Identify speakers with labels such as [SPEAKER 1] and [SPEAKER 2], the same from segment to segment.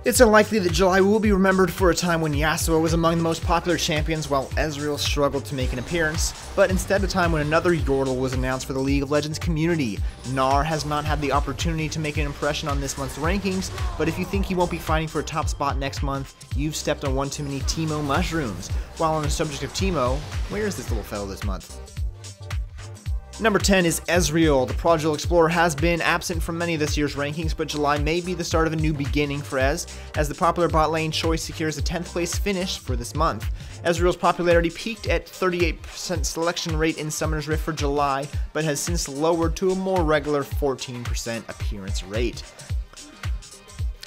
[SPEAKER 1] It's unlikely that July will be remembered for a time when Yasuo was among the most popular champions while Ezreal struggled to make an appearance, but instead a time when another Yordle was announced for the League of Legends community. Gnar has not had the opportunity to make an impression on this month's rankings, but if you think he won't be fighting for a top spot next month, you've stepped on one too many Teemo mushrooms. While on the subject of Teemo, where is this little fellow this month? Number 10 is Ezreal. The Prodigal Explorer has been absent from many of this year's rankings, but July may be the start of a new beginning for Ez, as the popular bot lane choice secures a 10th place finish for this month. Ezreal's popularity peaked at 38% selection rate in Summoner's Rift for July, but has since lowered to a more regular 14% appearance rate.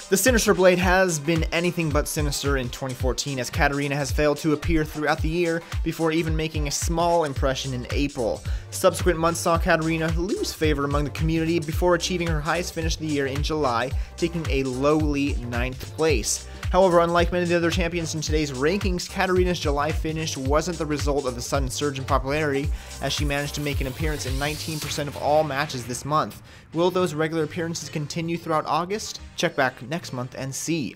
[SPEAKER 1] The Sinister Blade has been anything but sinister in 2014, as Katarina has failed to appear throughout the year before even making a small impression in April. Subsequent months saw Katarina lose favor among the community before achieving her highest finish of the year in July, taking a lowly 9th place. However, unlike many of the other champions in today's rankings, Katarina's July finish wasn't the result of a sudden surge in popularity, as she managed to make an appearance in 19% of all matches this month. Will those regular appearances continue throughout August? Check back next month and see.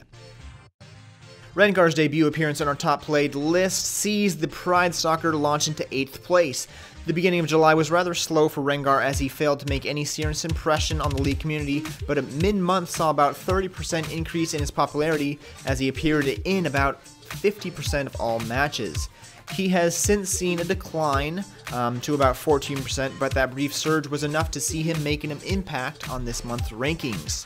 [SPEAKER 1] Rengar's debut appearance on our top played list sees the Pride Stalker launch into 8th place. The beginning of July was rather slow for Rengar, as he failed to make any serious impression on the League community, but at mid-month saw about 30% increase in his popularity as he appeared in about 50% of all matches. He has since seen a decline to about 14%, but that brief surge was enough to see him making an impact on this month's rankings.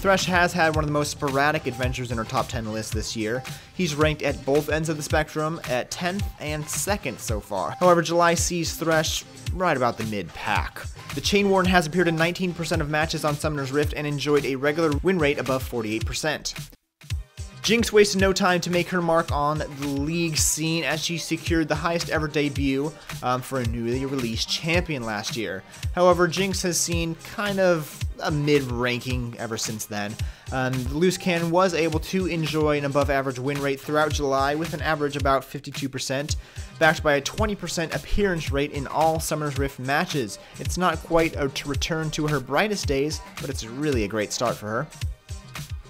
[SPEAKER 1] Thresh has had one of the most sporadic adventures in our top 10 list this year. He's ranked at both ends of the spectrum at 10th and 2nd so far. However, July sees Thresh right about the mid-pack. The Chain Warden has appeared in 19% of matches on Summoner's Rift and enjoyed a regular win rate above 48%. Jinx wasted no time to make her mark on the league scene, as she secured the highest ever debut for a newly released champion last year. However, Jinx has seen kind of a mid-ranking ever since then. The Loose Cannon was able to enjoy an above-average win rate throughout July, with an average about 52%, backed by a 20% appearance rate in all Summoner's Rift matches. It's not quite a return to her brightest days, but it's really a great start for her.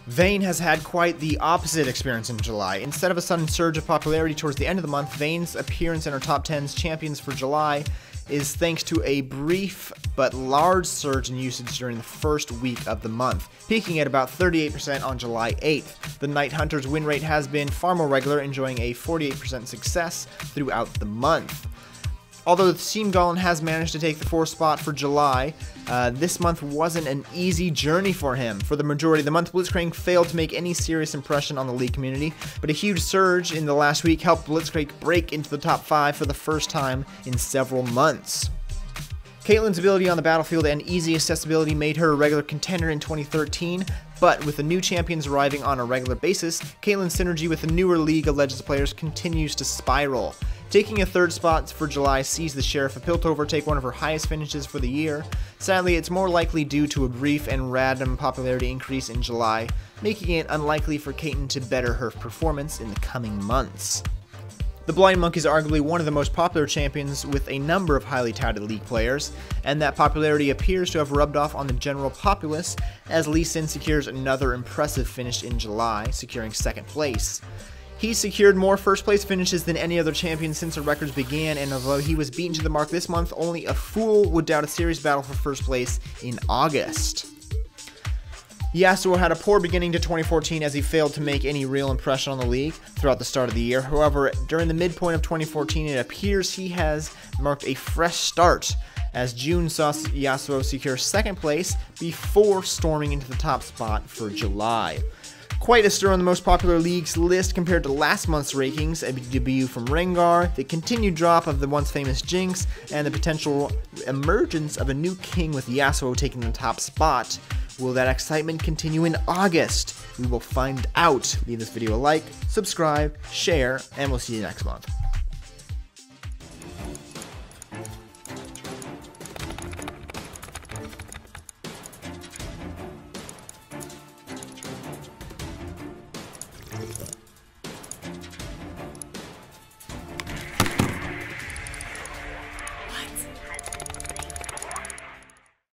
[SPEAKER 1] Vayne has had quite the opposite experience in July. Instead of a sudden surge of popularity towards the end of the month, Vayne's appearance in our top 10's champions for July is thanks to a brief but large surge in usage during the first week of the month, peaking at about 38% on July 8th. The Night Hunter's win rate has been far more regular, enjoying a 48% success throughout the month. Although the Team Golem has managed to take the 4th spot for July, this month wasn't an easy journey for him. For the majority of the month, Blitzcrank failed to make any serious impression on the League community, but a huge surge in the last week helped Blitzcrank break into the top 5 for the first time in several months. Caitlyn's ability on the battlefield and easy accessibility made her a regular contender in 2013, but with the new champions arriving on a regular basis, Caitlyn's synergy with the newer League of Legends players continues to spiral. Taking a 3rd spot for July sees the Sheriff of Piltover take one of her highest finishes for the year. Sadly, it's more likely due to a brief and random popularity increase in July, making it unlikely for Caitlyn to better her performance in the coming months. The Blind Monk is arguably one of the most popular champions with a number of highly touted League players, and that popularity appears to have rubbed off on the general populace, as Lee Sin secures another impressive finish in July, securing 2nd place. He secured more first place finishes than any other champion since the records began, and although he was beaten to the mark this month, only a fool would doubt a serious battle for first place in August. Yasuo had a poor beginning to 2014, as he failed to make any real impression on the league throughout the start of the year. However, during the midpoint of 2014, it appears he has marked a fresh start, as June saw Yasuo secure 2nd place before storming into the top spot for July. Quite a stir on the most popular leagues list compared to last month's rankings: a debut from Rengar, the continued drop of the once famous Jinx, and the potential emergence of a new king with Yasuo taking the top spot. Will that excitement continue in August? We will find out. Leave this video a like, subscribe, share, and we'll see you next month.